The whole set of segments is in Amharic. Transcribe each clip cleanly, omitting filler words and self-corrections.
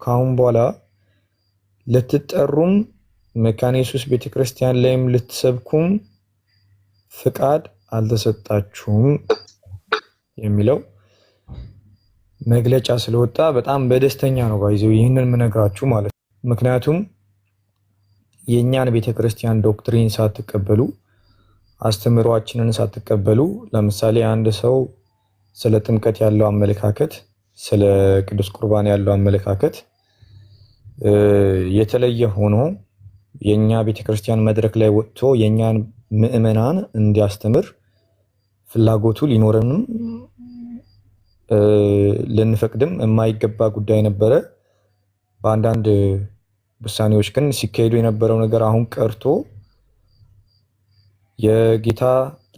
ካሁን በኋላ ልትጠሩም መካነ ኢየሱስ ቤተክርስቲያን ላይም ልትሰብኩም ፍቃድ አልተሰጣችሁም የሚለው መግለጫ ስለወጣ በጣም በደስተኛ ነው ባይዘው ይህንን ምነግራችሁ ማለት ነው። ምክንያቱም የኛን ቤተክርስቲያን ዶክትሪን ሳትቀበሉ አስተምሯችንን ሳትቀበሉ ለምሳሌ አንድ ሰው ስለ ጥምቀት ያለው አመለካከት ስለ ቅዱስ ቁርባን ያለው አመለካከት የተለየ ሆኖ የኛ ቤተክርስቲያን መድረክ ላይ ወጥቶ የኛን ምእመናን እንዲያስተምር ፍላጎቱ ሊኖርንም ልንፈቅድም የማይገባ ጉዳይ ነበረ። በአንዳንድ ውሳኔዎች ግን ሲካሄዱ የነበረው ነገር አሁን ቀርቶ የጌታ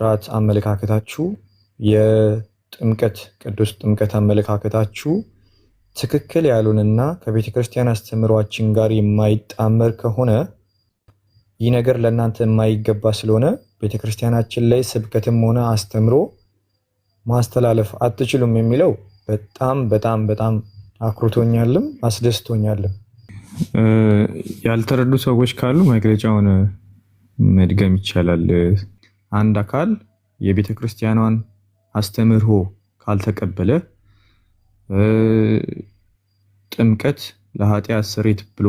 ራት አመለካከታችሁ የጥምቀት ቅዱስ ጥምቀት አመለካከታችሁ ትክክል ያሉንና ከቤተክርስቲያን አስተምሯችን ጋር የማይጣመር ከሆነ ይህ ነገር ለእናንተ የማይገባ ስለሆነ ቤተክርስቲያናችን ላይ ስብከትም ሆነ አስተምሮ ማስተላለፍ አትችሉም የሚለው በጣም በጣም በጣም አኩርቶኛልም አስደስቶኛልም። ያልተረዱ ሰዎች ካሉ መግለጫውን መድገም ይቻላል። አንድ አካል የቤተክርስቲያኗን አስተምህሮ ካልተቀበለ ጥምቀት ለኃጢአት ስርየት ብሎ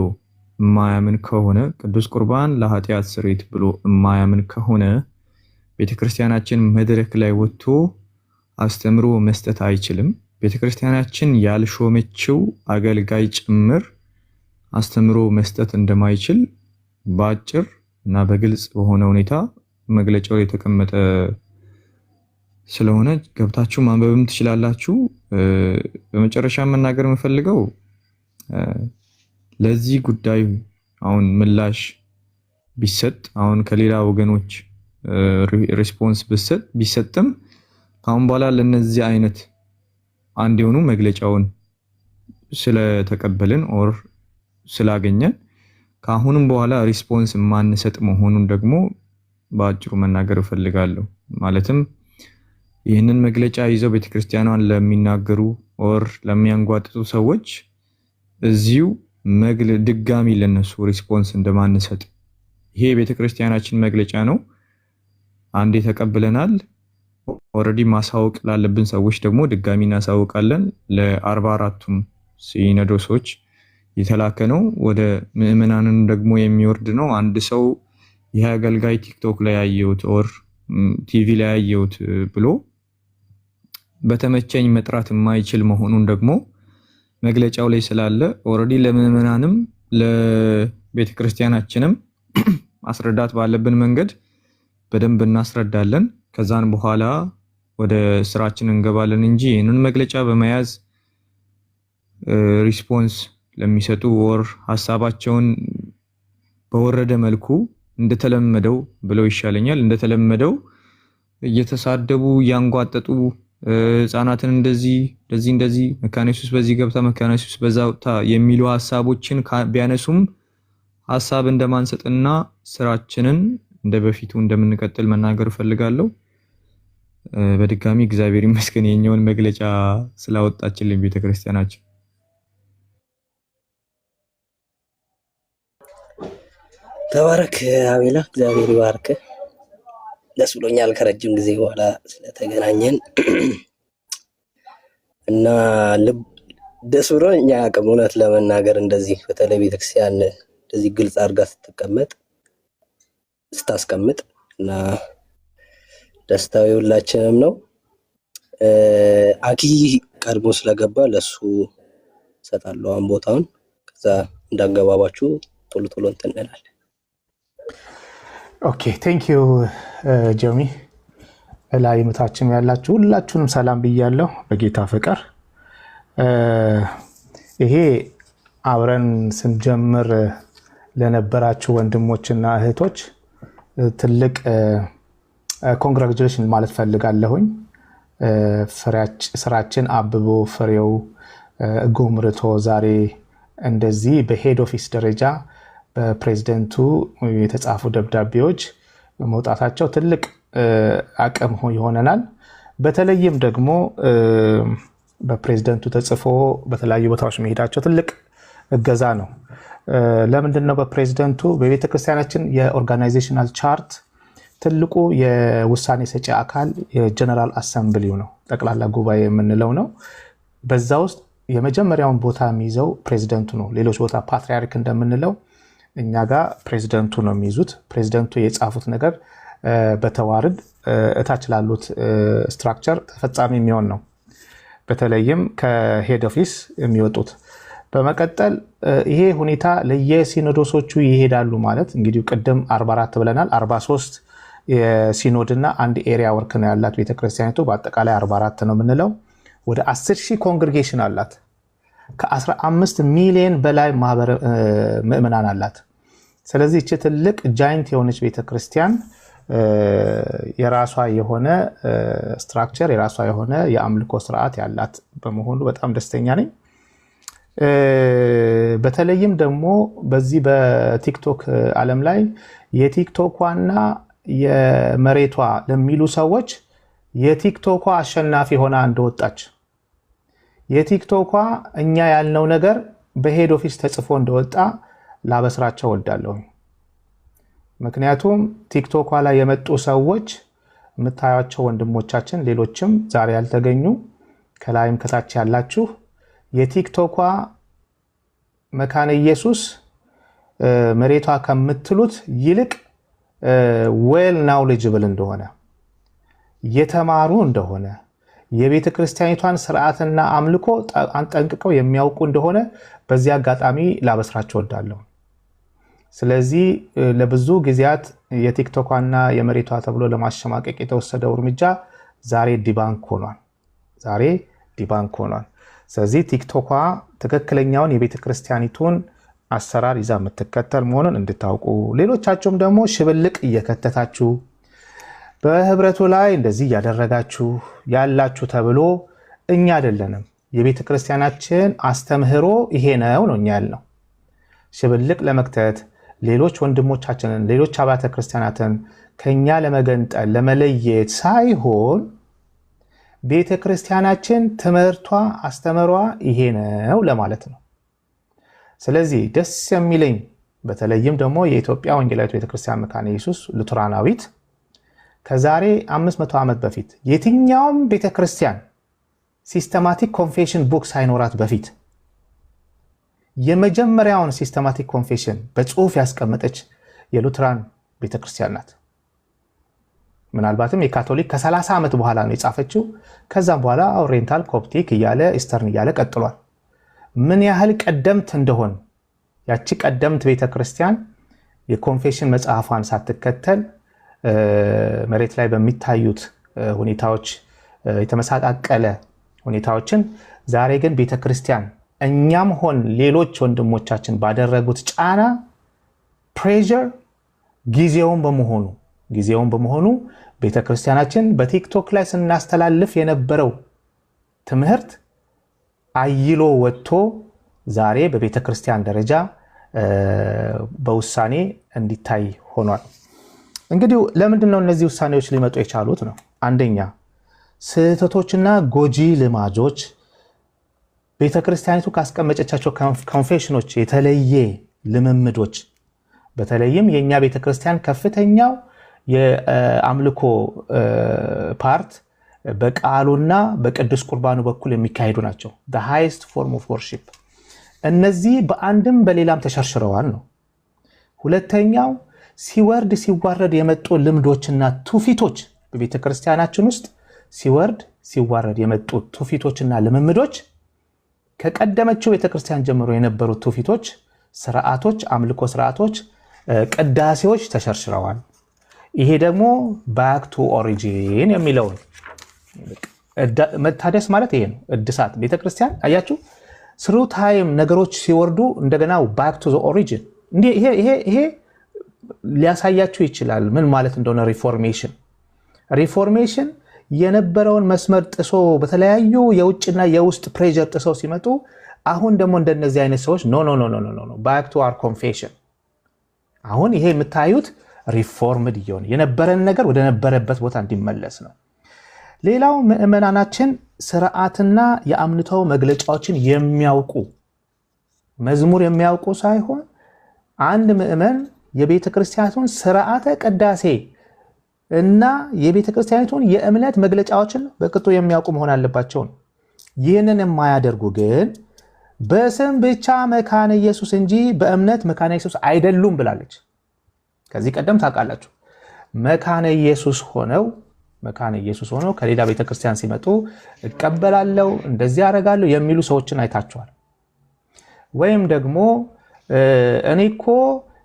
የማያምን ከሆነ ቅዱስ ቁርባን ለኃጢአት ስርየት ብሎ የማያምን ከሆነ ቤተክርስቲያናችን መድረክ ላይ ወጥቶ አስተምሮ መስጠት አይችልም። ቤተክርስቲያናችን ያልሾመችው አገልጋይ ጭምር አስተምሮ መስጠት እንደማይችል በአጭር እና በግልጽ በሆነ ሁኔታ መግለጫው የተቀመጠ ስለሆነ ገብታችሁ ማንበብም ትችላላችሁ። በመጨረሻ መናገር የምፈልገው ለዚህ ጉዳይ አሁን ምላሽ ቢሰጥ አሁን ከሌላ ወገኖች ሪስፖንስ ቢሰጥም ካሁን በኋላ ለነዚህ አይነት አንድ የሆኑ መግለጫውን ስለተቀበልን ኦር ስላገኘን ካሁንም በኋላ ሪስፖንስ ማንሰጥ መሆኑን ደግሞ በአጭሩ መናገር እፈልጋለሁ። ማለትም ይህንን መግለጫ ይዘው ቤተክርስቲያኗን ለሚናገሩ ኦር ለሚያንጓጥጡ ሰዎች እዚሁ ድጋሚ ለነሱ ሪስፖንስ እንደማንሰጥ ይሄ ቤተክርስቲያናችን መግለጫ ነው። አንዴ ተቀብለናል። ኦሬዲ ማሳወቅ ላለብን ሰዎች ደግሞ ድጋሚ እናሳውቃለን። ለ44ቱም ሲኖዶሶች የተላከ ነው። ወደ ምእመናንን ደግሞ የሚወርድ ነው። አንድ ሰው ይህ አገልጋይ ቲክቶክ ላይ ያየሁት ኦር ቲቪ ላይ ያየሁት ብሎ በተመቸኝ መጥራት የማይችል መሆኑን ደግሞ መግለጫው ላይ ስላለ ኦሬዲ ለምእመናንም ለቤተክርስቲያናችንም ማስረዳት ባለብን መንገድ በደንብ እናስረዳለን። ከዛን በኋላ ወደ ስራችን እንገባለን እንጂ ይህንን መግለጫ በመያዝ ሪስፖንስ ለሚሰጡ ወር ሐሳባቸውን በወረደ መልኩ እንደተለመደው ብለው ይሻለኛል እንደተለመደው እየተሳደቡ ያንጓጠጡ ህፃናትን እንደዚህ መካነ ኢየሱስ በዚህ ገብታ መካነ ኢየሱስ በዛ ወጣ የሚሉ ሐሳቦችን ቢያነሱም ሐሳብ እንደማንሰጥና ስራችንን እንደበፊቱ እንደምንቀጥል መናገር ፈልጋለሁ። በድጋሚ እግዚአብሔር ይመስገን የኛውን መግለጫ ስላወጣችልን ቤተክርስቲያናችን። ተባረክ አቤላ፣ እግዚአብሔር ይባርክ። ደስ ብሎኛል ከረጅም ጊዜ በኋላ ስለተገናኘን እና ደስ ብሎኝ አቅም እውነት ለመናገር እንደዚህ በተለይ ቤተክርስቲያን እንደዚህ ግልጽ አድርጋ ስታስቀምጥ እና ደስታው የሁላችንም ነው። አኪ ቀድሞ ስለገባ ለሱ ሰጣለው አሁን ቦታውን ከዛ እንዳገባባችሁ ቶሎ እንትን እንላለን። ኦኬ ቴንክ ዩ ጆሚ። ላይ ምታችም ያላችሁ ሁላችሁንም ሰላም ብያለሁ በጌታ ፍቅር። ይሄ አብረን ስንጀምር ለነበራችሁ ወንድሞችና እህቶች ትልቅ ኮንግራቹሌሽን ማለት ፈልጋለሁኝ። ስራችን አብቦ ፍሬው ጎምርቶ ዛሬ እንደዚህ በሄድ ኦፊስ ደረጃ በፕሬዝዳንቱ የተጻፉ ደብዳቤዎች መውጣታቸው ትልቅ አቅም ይሆነናል። በተለይም ደግሞ በፕሬዝዳንቱ ተጽፎ በተለያዩ ቦታዎች መሄዳቸው ትልቅ እገዛ ነው። ለምንድን ነው በፕሬዝደንቱ በቤተክርስቲያናችን የኦርጋናይዜሽናል ቻርት ትልቁ የውሳኔ ሰጪ አካል የጀነራል አሰምብሊው ነው፣ ጠቅላላ ጉባኤ የምንለው ነው። በዛ ውስጥ የመጀመሪያውን ቦታ የሚይዘው ፕሬዝደንቱ ነው። ሌሎች ቦታ ፓትሪያርክ እንደምንለው እኛ ጋር ፕሬዝደንቱ ነው የሚይዙት። ፕሬዝደንቱ የጻፉት ነገር በተዋረድ እታች ላሉት ስትራክቸር ተፈጻሚ የሚሆን ነው፣ በተለይም ከሄድ ኦፊስ የሚወጡት። በመቀጠል ይሄ ሁኔታ ለየሲኖዶሶቹ ይሄዳሉ ማለት እንግዲህ ቅድም 44 ብለናል። 43 የሲኖድና አንድ ኤሪያ ወርክ ነው ያላት ቤተክርስቲያኒቱ፣ በአጠቃላይ 44 ነው የምንለው። ወደ 10,000 ኮንግሪጌሽን አላት። ከ15 ሚሊዮን በላይ ምዕመናን አላት። ስለዚህ እቺ ትልቅ ጃይንት የሆነች ቤተክርስቲያን የራሷ የሆነ ስትራክቸር የራሷ የሆነ የአምልኮ ስርዓት ያላት በመሆኑ በጣም ደስተኛ ነኝ። በተለይም ደግሞ በዚህ በቲክቶክ ዓለም ላይ የቲክቶኳና የመሬቷ ለሚሉ ሰዎች የቲክቶኳ አሸናፊ ሆና እንደወጣች የቲክቶኳ እኛ ያልነው ነገር በሄድ ኦፊስ ተጽፎ እንደወጣ ላበስራቸው ወዳለሁ። ምክንያቱም ቲክቶኳ ላይ የመጡ ሰዎች የምታዩቸው ወንድሞቻችን ሌሎችም ዛሬ ያልተገኙ ከላይም ከታች ያላችሁ የቲክቶኳ መካነ ኢየሱስ መሬቷ ከምትሉት ይልቅ ዌል ናውሌጅብል እንደሆነ የተማሩ እንደሆነ የቤተ ክርስቲያኒቷን ስርዓትና አምልኮ አንጠንቅቀው የሚያውቁ እንደሆነ በዚህ አጋጣሚ ላበስራቸው ወዳለሁ። ስለዚህ ለብዙ ጊዜያት የቲክቶኳና የመሬቷ ተብሎ ለማሸማቀቅ የተወሰደው እርምጃ ዛሬ ዲባንክ ሆኗል። ስለዚህ ቲክቶኳ ትክክለኛውን የቤተ ክርስቲያኒቱን አሰራር ይዛ የምትከተል መሆኑን እንድታውቁ፣ ሌሎቻችሁም ደግሞ ሽብልቅ እየከተታችሁ በህብረቱ ላይ እንደዚህ እያደረጋችሁ ያላችሁ ተብሎ እኛ አይደለንም። የቤተ ክርስቲያናችን አስተምህሮ ይሄ ነው እኛ ያልነው። ሽብልቅ ለመክተት ሌሎች ወንድሞቻችንን ሌሎች አብያተ ክርስቲያናትን ከኛ ለመገንጠል ለመለየት ሳይሆን ቤተ ክርስቲያናችን ትምህርቷ አስተምህሯ ይሄ ነው ለማለት ነው። ስለዚህ ደስ የሚለኝ በተለይም ደግሞ የኢትዮጵያ ወንጌላዊት ቤተክርስቲያን መካነ ኢየሱስ ሉተራናዊት ከዛሬ 500 ዓመት በፊት የትኛውም ቤተክርስቲያን ሲስተማቲክ ኮንፌሽን ቡክ ሳይኖራት በፊት የመጀመሪያውን ሲስተማቲክ ኮንፌሽን በጽሁፍ ያስቀመጠች የሉተራን ቤተክርስቲያን ናት። ምናልባትም የካቶሊክ ከ30 ዓመት በኋላ ነው የጻፈችው። ከዛም በኋላ ኦሪየንታል፣ ኮፕቲክ እያለ ኢስተርን እያለ ቀጥሏል። ምን ያህል ቀደምት እንደሆን ያቺ ቀደምት ቤተክርስቲያን የኮንፌሽን መጽሐፏን ሳትከተል መሬት ላይ በሚታዩት ሁኔታዎች የተመሳቃቀለ ሁኔታዎችን ዛሬ ግን ቤተክርስቲያን እኛም ሆን ሌሎች ወንድሞቻችን ባደረጉት ጫና ፕሬዠር ጊዜውን በመሆኑ ቤተክርስቲያናችን በቲክቶክ ላይ ስናስተላልፍ የነበረው ትምህርት አይሎ ወጥቶ ዛሬ በቤተክርስቲያን ደረጃ በውሳኔ እንዲታይ ሆኗል። እንግዲህ ለምንድነው እነዚህ ውሳኔዎች ሊመጡ የቻሉት ነው? አንደኛ ስህተቶችና ጎጂ ልማጆች ቤተክርስቲያኒቱ ካስቀመጨቻቸው ኮንፌሽኖች የተለየ ልምምዶች፣ በተለይም የኛ ቤተክርስቲያን ከፍተኛው የአምልኮ ፓርት በቃሉና በቅዱስ ቁርባኑ በኩል የሚካሄዱ ናቸው። the highest form of worship እነዚህ በአንድም በሌላም ተሸርሽረዋል ነው። ሁለተኛው ሲወርድ ሲዋረድ የመጡ ልምዶችና ትውፊቶች በቤተክርስቲያናችን ውስጥ ሲዋረድ የመጡ ትውፊቶችና ልምምዶች ከቀደመችው ቤተክርስቲያን ጀምሮ የነበሩ ትውፊቶች፣ ስርዓቶች፣ አምልኮ ስርዓቶች፣ ቅዳሴዎች ተሸርሽረዋል። ይሄ ደግሞ back to origin የሚለውን መታደስ ማለት ይሄ ነው። እድሳት ቤተክርስቲያን አያችሁ through time ነገሮች ሲወርዱ እንደገና back to the origin ይሄ ሊያሳያችሁ ይችላል ምን ማለት እንደሆነ። ሪፎርሜሽን የነበረውን መስመር ጥሶ በተለያዩ የውጭና የውስጥ ፕሬዠር ጥሰው ሲመጡ አሁን ደግሞ እንደነዚህ አይነት ሰዎች ኖ back to our confession አሁን ይሄ የምታዩት ሪፎርምድ ይሆን የነበረን ነገር ወደ ነበረበት ቦታ እንዲመለስ ነው። ሌላው ምዕመናናችን ስርዓትና የአምልኮ መግለጫዎችን የሚያውቁ መዝሙር የሚያውቁ ሳይሆን አንድ ምእመን የቤተ ክርስቲያኑን ስርዓተ ቅዳሴ እና የቤተ ክርስቲያኑን የእምነት መግለጫዎችን በቅጡ የሚያውቁ መሆን አለባቸው። ይህንን የማያደርጉ ግን በስም ብቻ መካነ ኢየሱስ እንጂ በእምነት መካነ ኢየሱስ አይደሉም ብላለች። ከዚህ ቀደም ታውቃላችሁ መካነ ኢየሱስ ሆነው ከሌላ ቤተክርስቲያን ሲመጡ እቀበላለሁ እንደዚህ ያደርጋለሁ የሚሉ ሰዎችን አይታችኋል። ወይም ደግሞ እኔኮ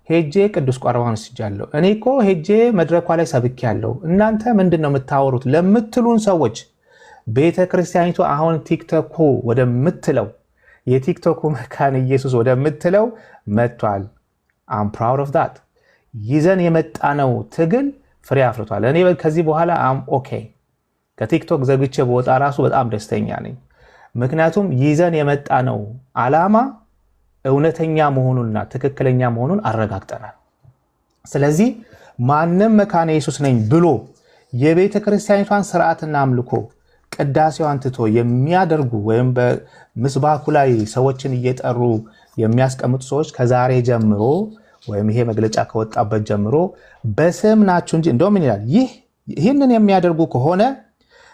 ሄጄ ቅዱስ ቁርባን ወስጃለሁ፣ እኔኮ ሄጄ መድረኳ ላይ ሰብኬያለሁ፣ እናንተ ምንድነው የምታወሩት ለምትሉን ሰዎች ቤተክርስቲያኒቱ አሁን ቲክቶክ ወደምትለው የቲክቶክ መካነ ኢየሱስ ወደምትለው መጥቷል። I'm proud of that። ይዘን የመጣነው ትግል ፍሬ አፍርቷል። እኔ ከዚህ በኋላ ኦኬ ከቲክቶክ ዘግቼ በወጣ ራሱ በጣም ደስተኛ ነኝ። ምክንያቱም ይዘን የመጣነው ዓላማ እውነተኛ መሆኑንና ትክክለኛ መሆኑን አረጋግጠናል። ስለዚህ ማንም መካነ ኢየሱስ ነኝ ብሎ የቤተ ክርስቲያኒቷን ስርዓትና አምልኮ ቅዳሴዋን ትቶ የሚያደርጉ ወይም በምስባኩ ላይ ሰዎችን እየጠሩ የሚያስቀምጡ ሰዎች ከዛሬ ጀምሮ ወይም ይሄ መግለጫ ከወጣበት ጀምሮ በስም ናችሁ እንጂ እንደውም ይላል ይህንን የሚያደርጉ ከሆነ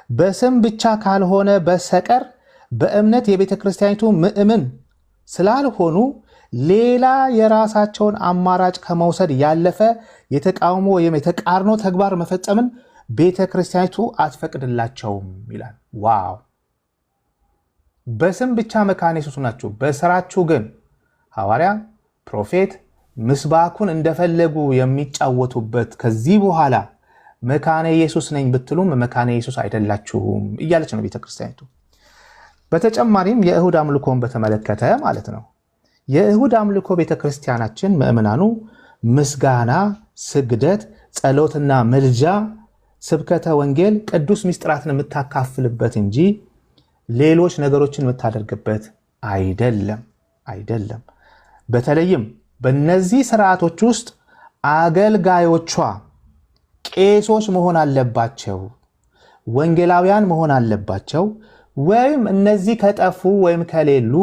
በስም ብቻ ካልሆነ በስተቀር በእምነት የቤተ ክርስቲያኒቱ ምእምን ስላልሆኑ ሌላ የራሳቸውን አማራጭ ከመውሰድ ያለፈ የተቃውሞ ወይም የተቃርኖ ተግባር መፈጸምን ቤተ ክርስቲያኒቱ አትፈቅድላቸውም ይላል። ዋው! በስም ብቻ መካነ ኢየሱስ ናችሁ፣ በስራችሁ ግን ሐዋርያ፣ ፕሮፌት ምስባኩን እንደፈለጉ የሚጫወቱበት ከዚህ በኋላ መካነ ኢየሱስ ነኝ ብትሉም መካነ ኢየሱስ አይደላችሁም እያለች ነው ቤተ ክርስቲያኒቱ። በተጨማሪም የእሁድ አምልኮን በተመለከተ ማለት ነው የእሁድ አምልኮ ቤተ ክርስቲያናችን ምእመናኑ ምስጋና፣ ስግደት፣ ጸሎትና መልጃ፣ ስብከተ ወንጌል፣ ቅዱስ ምስጢራትን የምታካፍልበት እንጂ ሌሎች ነገሮችን የምታደርግበት አይደለም። በተለይም በእነዚህ ስርዓቶች ውስጥ አገልጋዮቿ ቄሶች መሆን አለባቸው፣ ወንጌላውያን መሆን አለባቸው። ወይም እነዚህ ከጠፉ ወይም ከሌሉ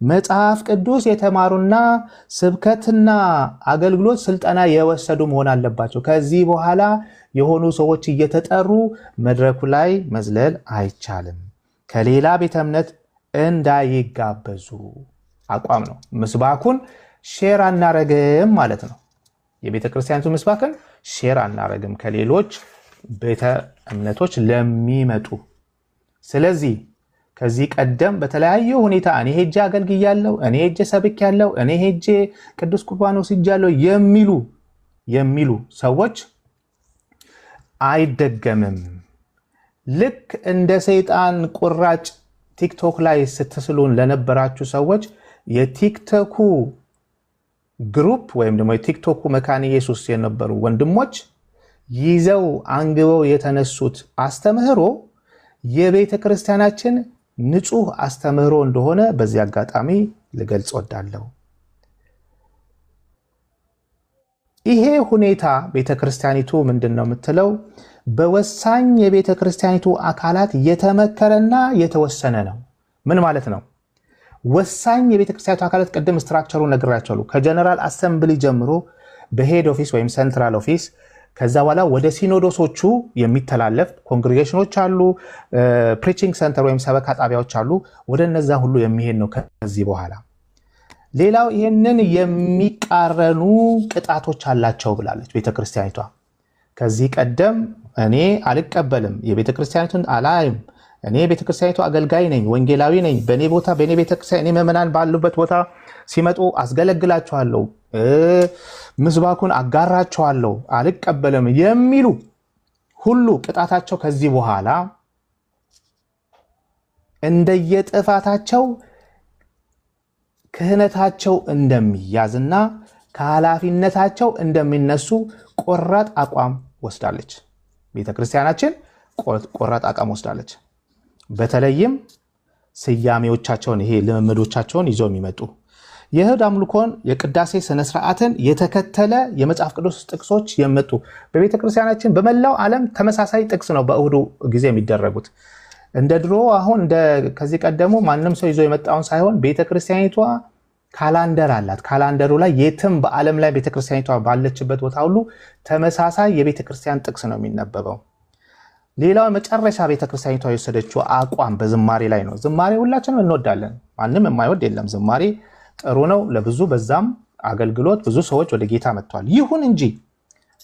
መጽሐፍ ቅዱስ የተማሩና ስብከትና አገልግሎት ስልጠና የወሰዱ መሆን አለባቸው። ከዚህ በኋላ የሆኑ ሰዎች እየተጠሩ መድረኩ ላይ መዝለል አይቻልም። ከሌላ ቤተ እምነት እንዳይጋበዙ አቋም ነው። ምስባኩን ሼር አናረግም ማለት ነው። የቤተ ክርስቲያኒቱ ምስባክን ሼር አናረግም ከሌሎች ቤተ እምነቶች ለሚመጡ። ስለዚህ ከዚህ ቀደም በተለያየ ሁኔታ እኔ ሄጄ አገልግያለሁ፣ እኔ ሄጄ ሰብኬያለሁ፣ እኔ ሄጄ ቅዱስ ቁርባን ወስጃለሁ የሚሉ ሰዎች አይደገምም። ልክ እንደ ሰይጣን ቁራጭ ቲክቶክ ላይ ስትስሉን ለነበራችሁ ሰዎች የቲክቶኩ ግሩፕ ወይም ደግሞ የቲክቶኩ መካነ ኢየሱስ የነበሩ ወንድሞች ይዘው አንግበው የተነሱት አስተምህሮ የቤተ ክርስቲያናችን ንጹህ አስተምህሮ እንደሆነ በዚህ አጋጣሚ ልገልጽ ወዳለሁ። ይሄ ሁኔታ ቤተ ክርስቲያኒቱ ምንድነው የምትለው? በወሳኝ የቤተ ክርስቲያኒቱ አካላት የተመከረና የተወሰነ ነው። ምን ማለት ነው? ወሳኝ የቤተ ክርስቲያኒቱ አካላት ቀደም ስትራክቸሩ ነግራቸዋለሁ። ከጀነራል አሰምብሊ ጀምሮ በሄድ ኦፊስ ወይም ሴንትራል ኦፊስ፣ ከዛ በኋላ ወደ ሲኖዶሶቹ የሚተላለፍ ኮንግሪጌሽኖች አሉ፣ ፕሪቺንግ ሴንተር ወይም ሰበካ ጣቢያዎች አሉ። ወደ እነዛ ሁሉ የሚሄድ ነው ከዚህ በኋላ። ሌላው ይህንን የሚቃረኑ ቅጣቶች አላቸው ብላለች ቤተክርስቲያኒቷ። ከዚህ ቀደም እኔ አልቀበልም፣ የቤተክርስቲያኒቱን አላይም፣ እኔ ቤተክርስቲያኒቱ አገልጋይ ነኝ፣ ወንጌላዊ ነኝ፣ በእኔ ቦታ በእኔ ቤተክርስቲያን እኔ ምዕመናን ባሉበት ቦታ ሲመጡ አስገለግላቸዋለሁ፣ ምስባኩን አጋራቸዋለሁ፣ አልቀበልም የሚሉ ሁሉ ቅጣታቸው ከዚህ በኋላ እንደየጥፋታቸው ክህነታቸው እንደሚያዝና ከኃላፊነታቸው እንደሚነሱ ቆራጥ አቋም ወስዳለች። ቤተክርስቲያናችን ቆራጥ አቋም ወስዳለች። በተለይም ስያሜዎቻቸውን ይሄ ልምምዶቻቸውን ይዘው የሚመጡ የእሁድ አምልኮን የቅዳሴ ስነ ስርዓትን የተከተለ የመጽሐፍ ቅዱስ ጥቅሶች የመጡ በቤተክርስቲያናችን በመላው ዓለም ተመሳሳይ ጥቅስ ነው በእሁዱ ጊዜ የሚደረጉት። እንደ ድሮ አሁን ከዚህ ቀደሙ ማንም ሰው ይዞ የመጣውን ሳይሆን ቤተክርስቲያኒቷ ካላንደር አላት። ካላንደሩ ላይ የትም በዓለም ላይ ቤተክርስቲያኒቷ ባለችበት ቦታ ሁሉ ተመሳሳይ የቤተክርስቲያን ጥቅስ ነው የሚነበበው። ሌላው መጨረሻ ቤተክርስቲያኒቷ የወሰደችው አቋም በዝማሬ ላይ ነው። ዝማሬ ሁላችንም እንወዳለን፣ ማንም የማይወድ የለም። ዝማሬ ጥሩ ነው ለብዙ በዛም አገልግሎት ብዙ ሰዎች ወደ ጌታ መጥተዋል። ይሁን እንጂ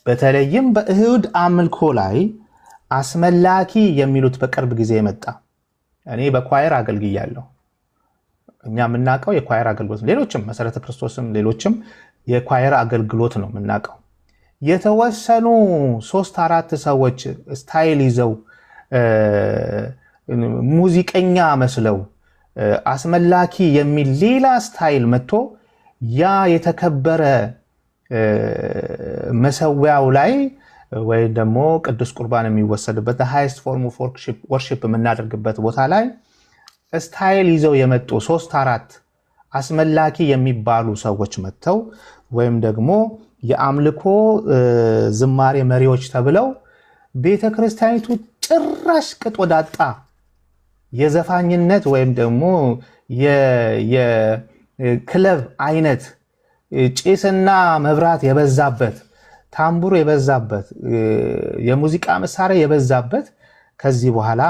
በተለይም በእሁድ አምልኮ ላይ አስመላኪ የሚሉት በቅርብ ጊዜ የመጣ እኔ በኳየር አገልግያለሁ። እኛ የምናውቀው የኳየር አገልግሎት ሌሎችም መሰረተ ክርስቶስም ሌሎችም የኳየር አገልግሎት ነው የምናውቀው። የተወሰኑ 3-4 ሰዎች ስታይል ይዘው ሙዚቀኛ መስለው አስመላኪ የሚል ሌላ ስታይል መጥቶ ያ የተከበረ መሰዊያው ላይ ወይ ደግሞ ቅዱስ ቁርባን የሚወሰድበት ሃይስት ፎርም ኦፍ ወርሺፕ የምናደርግበት ቦታ ላይ ስታይል ይዘው የመጡ 3-4 አስመላኪ የሚባሉ ሰዎች መጥተው ወይም ደግሞ የአምልኮ ዝማሬ መሪዎች ተብለው ቤተክርስቲያኒቱ ጭራሽ ቅጥ ወዳጣ የዘፋኝነት ወይም ደግሞ የክለብ አይነት ጭስና መብራት የበዛበት ታምቡር የበዛበት የሙዚቃ መሳሪያ የበዛበት ከዚህ በኋላ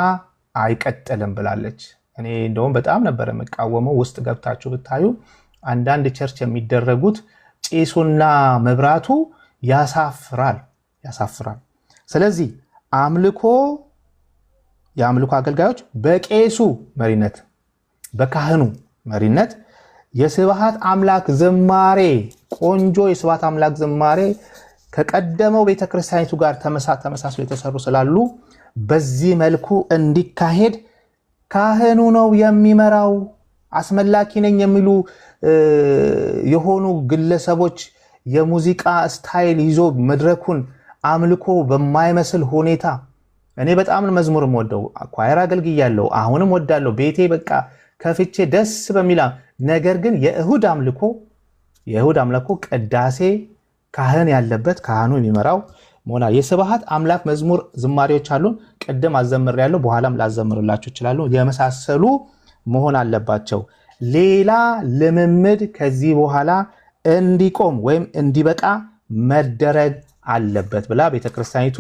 አይቀጥልም ብላለች። እኔ እንደውም በጣም ነበር የምቃወመው። ውስጥ ገብታችሁ ብታዩ አንዳንድ ቸርች የሚደረጉት ጭሱና መብራቱ ያሳፍራል። ስለዚህ የአምልኮ አገልጋዮች በቄሱ መሪነት በካህኑ መሪነት የስብሐት አምላክ ዝማሬ ቆንጆ የስብሐት አምላክ ዝማሬ ከቀደመው ቤተክርስቲያኒቱ ጋር ተመሳስሎ የተሰሩ ስላሉ በዚህ መልኩ እንዲካሄድ ካህኑ ነው የሚመራው። አስመላኪ ነኝ የሚሉ የሆኑ ግለሰቦች የሙዚቃ ስታይል ይዞ መድረኩን አምልኮ በማይመስል ሁኔታ እኔ በጣም መዝሙር ወደው ኳየር አገልግያለሁ፣ አሁንም ወዳለሁ። ቤቴ በቃ ከፍቼ ደስ በሚላ ነገር ግን የእሁድ አምልኮ ቅዳሴ ካህን ያለበት ካህኑ የሚመራው ሞና የስብሐት አምላክ መዝሙር ዝማሬዎች አሉን። ቀደም አዘምሬያለሁ፣ በኋላም ላዘምርላችሁ ይችላል። የመሳሰሉ መሆን አለባቸው። ሌላ ልምምድ ከዚህ በኋላ እንዲቆም ወይም እንዲበቃ መደረግ አለበት ብላ ቤተክርስቲያኒቱ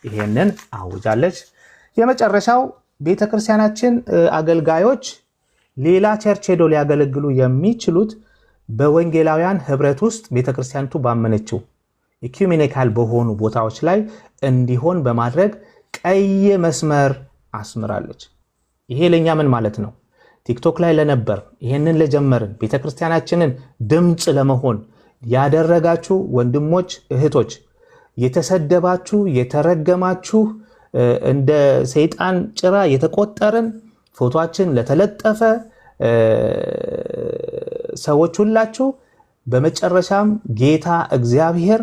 ይሄንን አውጃለች። የመጨረሻው ቤተክርስቲያናችን አገልጋዮች ሌላ ቸርች ሄዶ ሊያገለግሉ የሚችሉት በወንጌላውያን ህብረት ውስጥ ቤተክርስቲያኒቱ ባመነችው ኢኩሜኒካል በሆኑ ቦታዎች ላይ እንዲሆን በማድረግ ቀይ መስመር አስምራለች። ይሄ ለኛ ምን ማለት ነው? ቲክቶክ ላይ ለነበር ይሄንን ለጀመርን ቤተክርስቲያናችንን ድምጽ ለመሆን ያደረጋችሁ ወንድሞች እህቶች፣ የተሰደባችሁ የተረገማችሁ እንደ ሰይጣን ጭራ የተቆጠርን ፎቶአችን ለተለጠፈ ሰዎች ሁላችሁ በመጨረሻም ጌታ እግዚአብሔር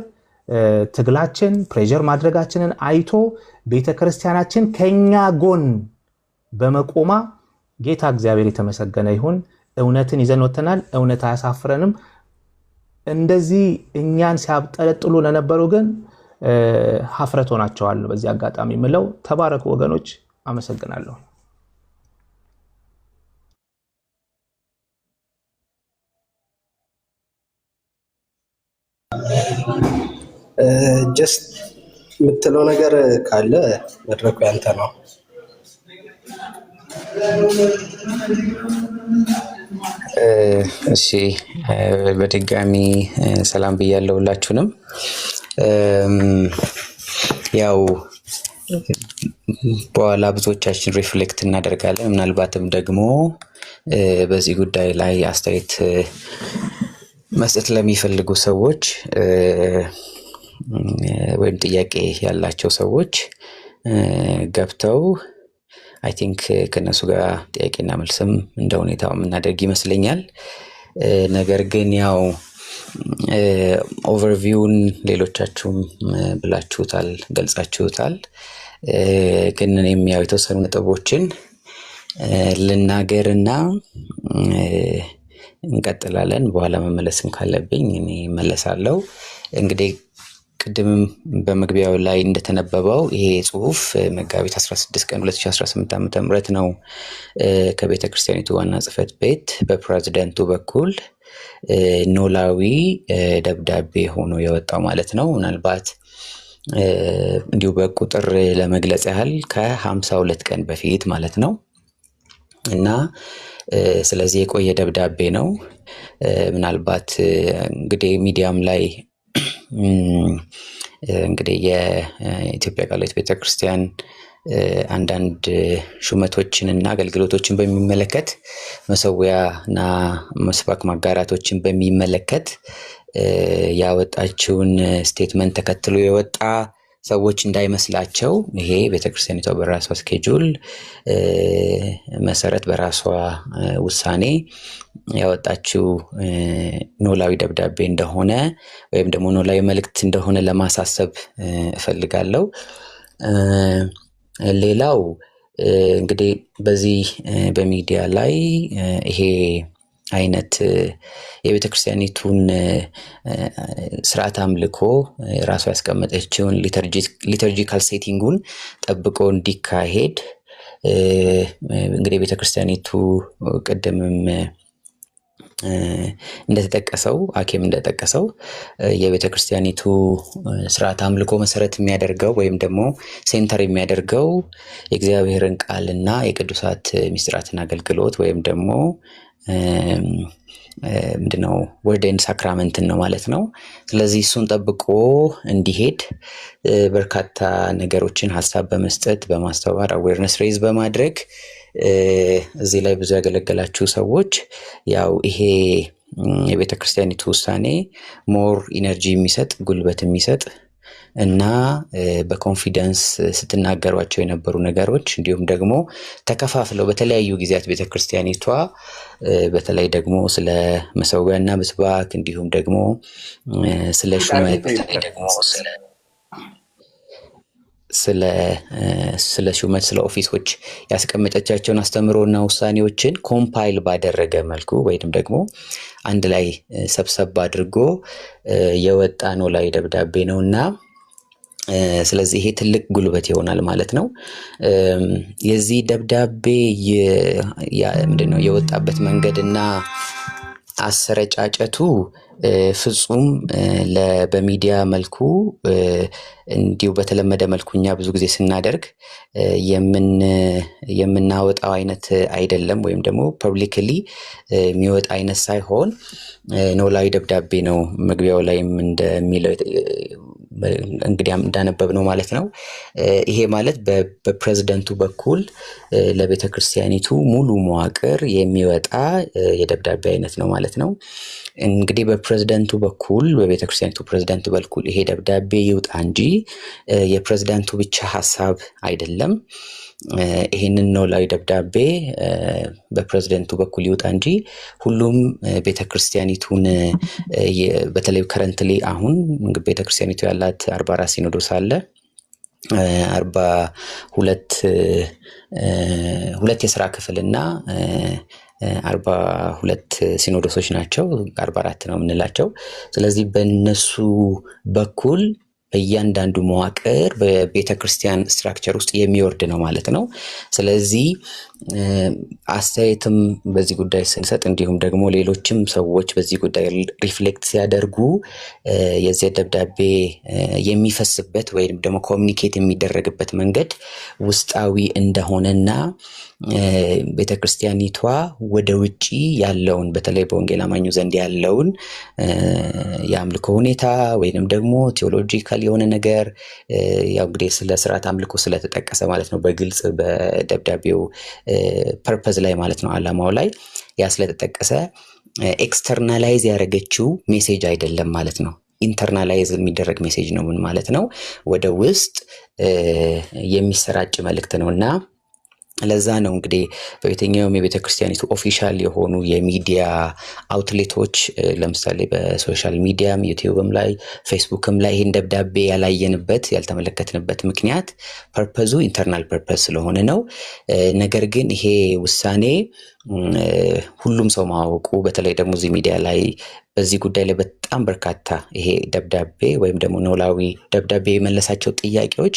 ትግላችን ፕሬዠር ማድረጋችንን አይቶ ቤተክርስቲያናችን ከኛ ጎን በመቆማ ጌታ እግዚአብሔር የተመሰገነ ይሁን። እውነትን ይዘን ወጥተናል። እውነት አያሳፍረንም። እንደዚህ እኛን ሲያብጠለጥሉ ለነበሩ ግን ሀፍረት ሆናቸዋል። በዚህ አጋጣሚ ምለው ተባረኩ ወገኖች። አመሰግናለሁ። ጀስት የምትለው ነገር ካለ መድረኩ ያንተ ነው። እሺ በድጋሚ ሰላም ብያለሁ ሁላችሁንም። ያው በኋላ ብዙዎቻችን ሪፍሌክት እናደርጋለን። ምናልባትም ደግሞ በዚህ ጉዳይ ላይ አስተያየት መስጠት ለሚፈልጉ ሰዎች ወይም ጥያቄ ያላቸው ሰዎች ገብተው አይ ቲንክ ከነሱ ጋር ጥያቄና መልስም እንደ ሁኔታው የምናደርግ ይመስለኛል። ነገር ግን ያው ኦቨርቪውን ሌሎቻችሁም ብላችሁታል፣ ገልጻችሁታል። ግን እኔም ያው የተወሰኑ ነጥቦችን ልናገርና እንቀጥላለን። በኋላ መመለስም ካለብኝ እኔ መለሳለሁ። እንግዲህ ቅድምም በመግቢያው ላይ እንደተነበበው ይሄ ጽሁፍ መጋቢት 16 ቀን 2018 ዓ.ም ነው ከቤተ ክርስቲያኒቱ ዋና ጽሕፈት ቤት በፕሬዝዳንቱ በኩል ኖላዊ ደብዳቤ ሆኖ የወጣው ማለት ነው። ምናልባት እንዲሁ በቁጥር ለመግለጽ ያህል ከ52 ቀን በፊት ማለት ነው እና ስለዚህ የቆየ ደብዳቤ ነው። ምናልባት እንግዲህ ሚዲያም ላይ እንግዲህ የኢትዮጵያ ቃልኪዳን ቤተክርስቲያን አንዳንድ ሹመቶችንና አገልግሎቶችን በሚመለከት መሰዊያና መስባክ ማጋራቶችን በሚመለከት ያወጣችውን ስቴትመንት ተከትሎ የወጣ ሰዎች እንዳይመስላቸው ይሄ ቤተክርስቲያኒቷ በራሷ ስኬጁል መሰረት በራሷ ውሳኔ ያወጣችው ኖላዊ ደብዳቤ እንደሆነ ወይም ደግሞ ኖላዊ መልእክት እንደሆነ ለማሳሰብ እፈልጋለሁ። ሌላው እንግዲህ በዚህ በሚዲያ ላይ ይሄ አይነት የቤተክርስቲያኒቱን ስርዓት አምልኮ ራሱ ያስቀመጠችውን ሊተርጂካል ሴቲንጉን ጠብቆ እንዲካሄድ እንግዲህ ቤተክርስቲያኒቱ ቅድምም እንደተጠቀሰው አኬም እንደተጠቀሰው የቤተክርስቲያኒቱ ስርዓት አምልኮ መሰረት የሚያደርገው ወይም ደግሞ ሴንተር የሚያደርገው የእግዚአብሔርን ቃልና የቅዱሳት ሚስጥራትን አገልግሎት ወይም ደግሞ ምንድነው ወርድ ኤንድ ሳክራመንትን ነው ማለት ነው። ስለዚህ እሱን ጠብቆ እንዲሄድ በርካታ ነገሮችን ሀሳብ በመስጠት በማስተዋር አዌርነስ ሬዝ በማድረግ እዚህ ላይ ብዙ ያገለገላችሁ ሰዎች ያው ይሄ የቤተ ክርስቲያኒቱ ውሳኔ ሞር ኢነርጂ የሚሰጥ ጉልበት የሚሰጥ እና በኮንፊደንስ ስትናገሯቸው የነበሩ ነገሮች እንዲሁም ደግሞ ተከፋፍለው በተለያዩ ጊዜያት ቤተክርስቲያኒቷ በተለይ ደግሞ ስለ መሰዊያና ምስባክ እንዲሁም ደግሞ ስለ ሹመት ስለ ሹመት ስለ ኦፊሶች ያስቀመጠቻቸውን አስተምሮና ውሳኔዎችን ኮምፓይል ባደረገ መልኩ ወይም ደግሞ አንድ ላይ ሰብሰብ አድርጎ የወጣ ኖላዊ ደብዳቤ ነውና ስለዚህ ይሄ ትልቅ ጉልበት ይሆናል ማለት ነው። የዚህ ደብዳቤ ምንድነው የወጣበት መንገድና አሰረጫጨቱ ፍጹም በሚዲያ መልኩ እንዲሁ በተለመደ መልኩ እኛ ብዙ ጊዜ ስናደርግ የምናወጣው አይነት አይደለም፣ ወይም ደግሞ ፐብሊክሊ የሚወጣ አይነት ሳይሆን ኖላዊ ደብዳቤ ነው። መግቢያው ላይም እንደሚለው እንግዲህ እንዳነበብ ነው ማለት ነው። ይሄ ማለት በፕሬዝዳንቱ በኩል ለቤተ ክርስቲያኒቱ ሙሉ መዋቅር የሚወጣ የደብዳቤ አይነት ነው ማለት ነው። እንግዲህ በፕሬዝዳንቱ በኩል በቤተ ክርስቲያኒቱ ፕሬዝዳንት በኩል ይሄ ደብዳቤ ይውጣ እንጂ የፕሬዝዳንቱ ብቻ ሀሳብ አይደለም። ይሄንን ኖላዊ ደብዳቤ በፕሬዝዳንቱ በኩል ይውጣ እንጂ ሁሉም ቤተክርስቲያኒቱን በተለይ ከረንትሊ አሁን ቤተክርስቲያኒቱ ያላት 44 ሲኖዶስ አለ። 42 የሥራ ክፍልና 42 ሲኖዶሶች ናቸው። 44 ነው የምንላቸው። ስለዚህ በእነሱ በኩል በእያንዳንዱ መዋቅር በቤተ ክርስቲያን ስትራክቸር ውስጥ የሚወርድ ነው ማለት ነው። ስለዚህ አስተያየትም በዚህ ጉዳይ ስንሰጥ እንዲሁም ደግሞ ሌሎችም ሰዎች በዚህ ጉዳይ ሪፍሌክት ሲያደርጉ የዚህ ደብዳቤ የሚፈስበት ወይም ደግሞ ኮሚኒኬት የሚደረግበት መንገድ ውስጣዊ እንደሆነና ቤተክርስቲያኒቷ ወደ ውጪ ያለውን በተለይ በወንጌል አማኙ ዘንድ ያለውን የአምልኮ ሁኔታ ወይንም ደግሞ ቴዎሎጂካል የሆነ ነገር ያው እንግዲህ ስለ ስርዓት አምልኮ ስለተጠቀሰ ማለት ነው በግልጽ በደብዳቤው ፐርፐዝ ላይ ማለት ነው ዓላማው ላይ ያ ስለተጠቀሰ ኤክስተርናላይዝ ያደረገችው ሜሴጅ አይደለም ማለት ነው። ኢንተርናላይዝ የሚደረግ ሜሴጅ ነው። ምን ማለት ነው? ወደ ውስጥ የሚሰራጭ መልእክት ነውና ለዛ ነው እንግዲህ በየትኛውም የቤተ ክርስቲያኒቱ ኦፊሻል የሆኑ የሚዲያ አውትሌቶች ለምሳሌ በሶሻል ሚዲያም ዩቲዩብም ላይ ፌስቡክም ላይ ይህን ደብዳቤ ያላየንበት ያልተመለከትንበት ምክንያት ፐርፐዙ ኢንተርናል ፐርፐዝ ስለሆነ ነው። ነገር ግን ይሄ ውሳኔ ሁሉም ሰው ማወቁ በተለይ ደግሞ እዚህ ሚዲያ ላይ በዚህ ጉዳይ ላይ በጣም በርካታ ይሄ ደብዳቤ ወይም ደግሞ ኖላዊ ደብዳቤ የመለሳቸው ጥያቄዎች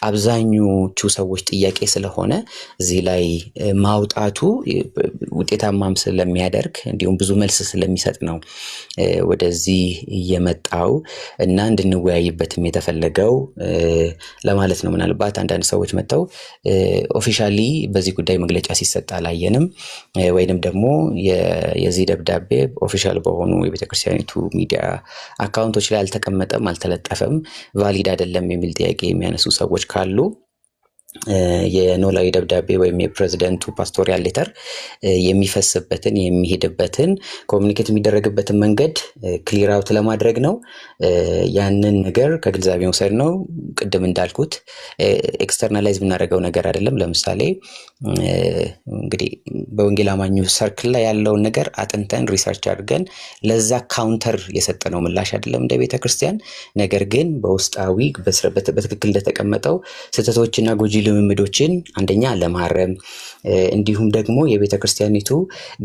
አብዛኞቹ ሰዎች ጥያቄ ስለሆነ እዚህ ላይ ማውጣቱ ውጤታማም ስለሚያደርግ እንዲሁም ብዙ መልስ ስለሚሰጥ ነው ወደዚህ እየመጣው እና እንድንወያይበትም የተፈለገው ለማለት ነው። ምናልባት አንዳንድ ሰዎች መጥተው ኦፊሻሊ በዚህ ጉዳይ መግለጫ ሲሰጥ አላየንም ወይንም ደግሞ የዚህ ደብዳቤ ኦፊሻል በሆኑ የቤተክርስቲያኒቱ ሚዲያ አካውንቶች ላይ አልተቀመጠም፣ አልተለጠፈም፣ ቫሊድ አይደለም የሚል ጥያቄ የሚያነሱ ሰዎች ካሉ የኖላዊ ደብዳቤ ወይም የፕሬዝዳንቱ ፓስቶሪያል ሌተር የሚፈስበትን የሚሄድበትን ኮሚኒኬት የሚደረግበትን መንገድ ክሊር አውት ለማድረግ ነው። ያንን ነገር ከግንዛቤ መውሰድ ነው። ቅድም እንዳልኩት ኤክስተርናላይዝ የምናደርገው ነገር አይደለም። ለምሳሌ እንግዲህ በወንጌል አማኙ ሰርክል ላይ ያለውን ነገር አጥንተን ሪሰርች አድርገን ለዛ ካውንተር የሰጠነው ምላሽ አይደለም እንደ ቤተክርስቲያን። ነገር ግን በውስጣዊ በትክክል እንደተቀመጠው ስህተቶችና ጎጂ ልምምዶችን አንደኛ ለማረም እንዲሁም ደግሞ የቤተክርስቲያኒቱ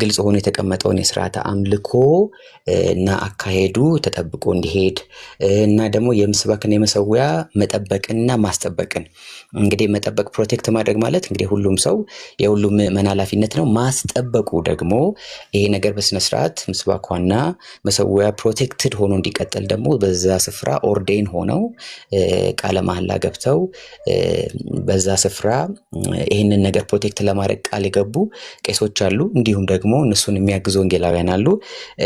ግልጽ ሆኖ የተቀመጠውን የስርዓተ አምልኮ እና አካሄዱ ተጠብቆ እንዲሄድ እና ደግሞ የምስባክና የመሰዊያ መጠበቅና ማስጠበቅን እንግዲህ መጠበቅ ፕሮቴክት ማድረግ ማለት እንግዲህ ሁሉም ሰው የሁሉም ምዕመን ኃላፊነት ነው። ማስጠበቁ ደግሞ ይሄ ነገር በስነ ስርዓት ምስባኳና መሰዊያ ፕሮቴክትድ ሆኖ እንዲቀጥል ደግሞ በዛ ስፍራ ኦርዴን ሆነው ቃለ መሐላ ገብተው በዛ ስፍራ ይህንን ነገር ፕሮቴክት ለማድረግ ቃል የገቡ ቄሶች አሉ። እንዲሁም ደግሞ እነሱን የሚያግዙ ወንጌላውያን አሉ።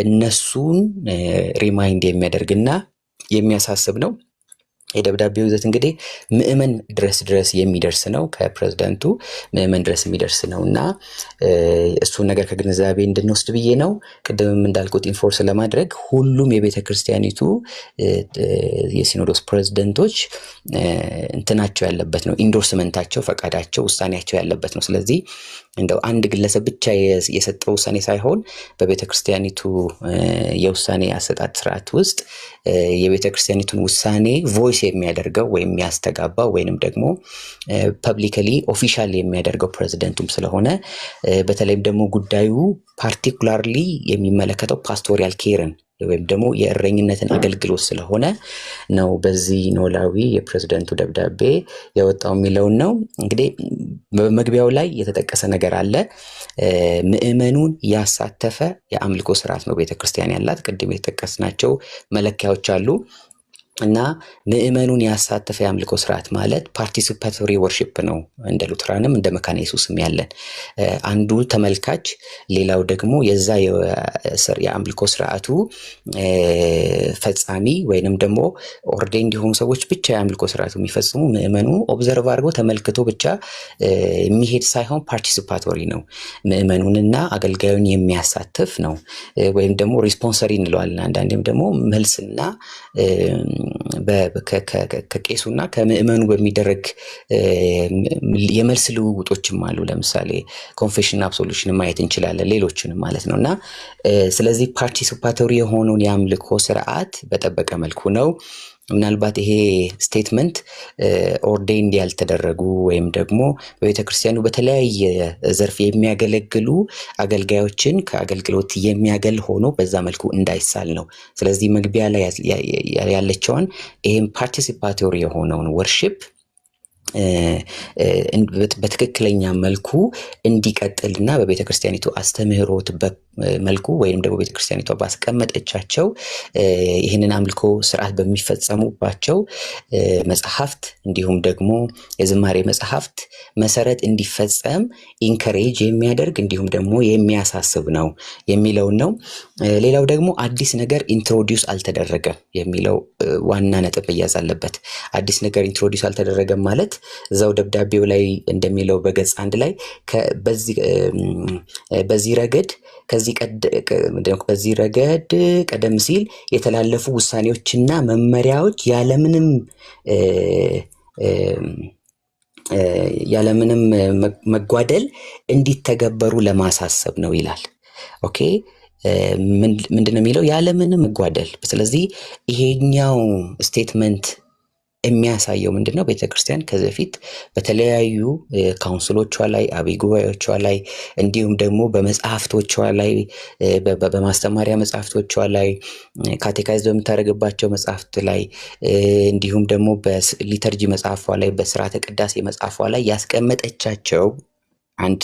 እነሱን ሪማይንድ የሚያደርግና የሚያሳስብ ነው። የደብዳቤው ይዘት እንግዲህ ምዕመን ድረስ የሚደርስ ነው። ከፕሬዝዳንቱ ምዕመን ድረስ የሚደርስ ነው እና እሱን ነገር ከግንዛቤ እንድንወስድ ብዬ ነው። ቅድምም እንዳልኩት ኢንፎርስ ለማድረግ ሁሉም የቤተ ክርስቲያኒቱ የሲኖዶስ ፕሬዝዳንቶች እንትናቸው ያለበት ነው። ኢንዶርስመንታቸው፣ ፈቃዳቸው፣ ውሳኔያቸው ያለበት ነው። ስለዚህ እንደው አንድ ግለሰብ ብቻ የሰጠው ውሳኔ ሳይሆን በቤተ ክርስቲያኒቱ የውሳኔ አሰጣጥ ስርዓት ውስጥ የቤተ ክርስቲያኒቱን ውሳኔ ቮይስ የሚያደርገው ወይም የሚያስተጋባው ወይንም ደግሞ ፐብሊካሊ ኦፊሻል የሚያደርገው ፕሬዝዳንቱም ስለሆነ በተለይም ደግሞ ጉዳዩ ፓርቲኩላርሊ የሚመለከተው ፓስቶሪያል ኬርን ወይም ደግሞ የእረኝነትን አገልግሎት ስለሆነ ነው በዚህ ኖላዊ የፕሬዝዳንቱ ደብዳቤ ያወጣው የሚለውን ነው። እንግዲህ በመግቢያው ላይ የተጠቀሰ ነገር አለ። ምዕመኑን ያሳተፈ የአምልኮ ስርዓት ነው ቤተክርስቲያን ያላት። ቅድም የተጠቀስናቸው መለኪያዎች አሉ እና ምዕመኑን ያሳተፈ የአምልኮ ስርዓት ማለት ፓርቲሲፓቶሪ ወርሺፕ ነው። እንደ ሉትራንም እንደ መካነ ኢየሱስም ያለን አንዱ ተመልካች፣ ሌላው ደግሞ የዛ የአምልኮ ስርዓቱ ፈጻሚ ወይንም ደግሞ ኦርዴን እንዲሆኑ ሰዎች ብቻ የአምልኮ ስርዓቱ የሚፈጽሙ ምዕመኑ ኦብዘርቭ አድርጎ ተመልክቶ ብቻ የሚሄድ ሳይሆን ፓርቲሲፓቶሪ ነው። ምዕመኑንና አገልጋዩን የሚያሳትፍ ነው። ወይም ደግሞ ሪስፖንሰሪ እንለዋለን። አንዳንዴም ደግሞ መልስና ከቄሱና ከምዕመኑ በሚደረግ የመልስ ልውውጦችም አሉ። ለምሳሌ ኮንፌሽን አብሶሉሽን ማየት እንችላለን፣ ሌሎችንም ማለት ነው። እና ስለዚህ ፓርቲሲፓቶሪ የሆነውን የአምልኮ ስርዓት በጠበቀ መልኩ ነው። ምናልባት ይሄ ስቴትመንት ኦርዴንድ ያልተደረጉ ወይም ደግሞ በቤተ ክርስቲያኑ በተለያየ ዘርፍ የሚያገለግሉ አገልጋዮችን ከአገልግሎት የሚያገል ሆኖ በዛ መልኩ እንዳይሳል ነው። ስለዚህ መግቢያ ላይ ያለችውን ይህም ፓርቲሲፓቶሪ የሆነውን ወርሺፕ በትክክለኛ መልኩ እንዲቀጥልና በቤተ ክርስቲያኒቱ አስተምህሮት መልኩ ወይም ደግሞ ቤተ ክርስቲያኒቷ ባስቀመጠቻቸው ይህንን አምልኮ ስርዓት በሚፈጸሙባቸው መጽሐፍት እንዲሁም ደግሞ የዝማሬ መጽሐፍት መሰረት እንዲፈጸም ኢንከሬጅ የሚያደርግ እንዲሁም ደግሞ የሚያሳስብ ነው የሚለውን ነው። ሌላው ደግሞ አዲስ ነገር ኢንትሮዲውስ አልተደረገም የሚለው ዋና ነጥብ መያዝ አለበት። አዲስ ነገር ኢንትሮዲውስ አልተደረገም ማለት እዛው ደብዳቤው ላይ እንደሚለው በገጽ 1 ላይ በዚህ ረገድ ቀደም ሲል የተላለፉ ውሳኔዎችና መመሪያዎች ያለምንም መጓደል እንዲተገበሩ ለማሳሰብ ነው ይላል። ኦኬ ምንድነው የሚለው? ያለምንም መጓደል። ስለዚህ ይሄኛው ስቴትመንት የሚያሳየው ምንድነው? ቤተክርስቲያን ከዚህ በፊት በተለያዩ ካውንስሎቿ ላይ፣ አብይ ጉባኤዎቿ ላይ እንዲሁም ደግሞ በመጽሐፍቶቿ ላይ በማስተማሪያ መጽሐፍቶቿ ላይ ካቴካይዝ በምታደርግባቸው መጽሐፍት ላይ እንዲሁም ደግሞ በሊተርጂ መጽሐፏ ላይ በስርዓተ ቅዳሴ መጽሐፏ ላይ ያስቀመጠቻቸው አንድ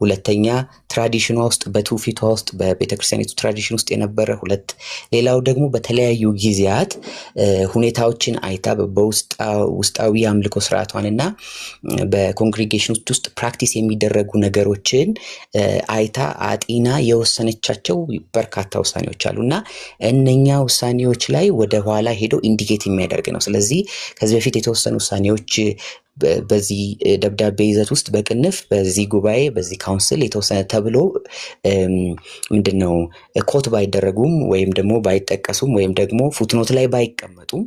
ሁለተኛ ትራዲሽኗ ውስጥ በትውፊቷ ውስጥ በቤተክርስቲያኒቱ ትራዲሽን ውስጥ የነበረ ሁለት ሌላው ደግሞ በተለያዩ ጊዜያት ሁኔታዎችን አይታ በውስጣዊ አምልኮ ስርዓቷንና በኮንግሪጌሽን ውስጥ ፕራክቲስ የሚደረጉ ነገሮችን አይታ አጢና የወሰነቻቸው በርካታ ውሳኔዎች አሉና እነኛ ውሳኔዎች ላይ ወደ ኋላ ሄዶ ኢንዲኬት የሚያደርግ ነው። ስለዚህ ከዚህ በፊት የተወሰኑ ውሳኔዎች በዚህ ደብዳቤ ይዘት ውስጥ በቅንፍ በዚህ ጉባኤ በዚህ ካውንስል የተወሰነ ተብሎ ምንድነው ኮት ባይደረጉም ወይም ደግሞ ባይጠቀሱም ወይም ደግሞ ፉትኖት ላይ ባይቀመጡም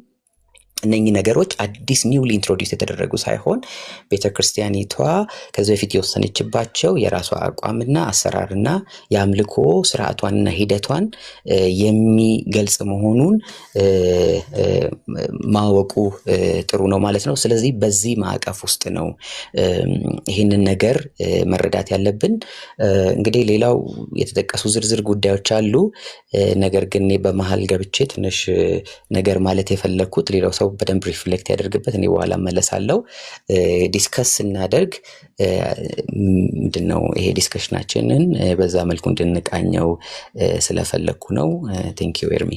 እነኚህ ነገሮች አዲስ ኒውሊ ኢንትሮዲዩስ የተደረጉ ሳይሆን ቤተክርስቲያኒቷ ከዚህ በፊት የወሰነችባቸው የራሷ አቋምና አሰራርና የአምልኮ ስርዓቷንና ሂደቷን የሚገልጽ መሆኑን ማወቁ ጥሩ ነው ማለት ነው። ስለዚህ በዚህ ማዕቀፍ ውስጥ ነው ይህንን ነገር መረዳት ያለብን። እንግዲህ ሌላው የተጠቀሱ ዝርዝር ጉዳዮች አሉ። ነገር ግን በመሃል ገብቼ ትንሽ ነገር ማለት የፈለኩት ሌላው ሰው በደንብ ሪፍሌክት ያደርግበት እኔ በኋላ መለሳለሁ። ዲስከስ እናደርግ ምንድነው ይሄ ዲስከሽናችንን በዛ መልኩ እንድንቃኘው ስለፈለኩ ነው። ቴንክ ዩ ኤርሚ።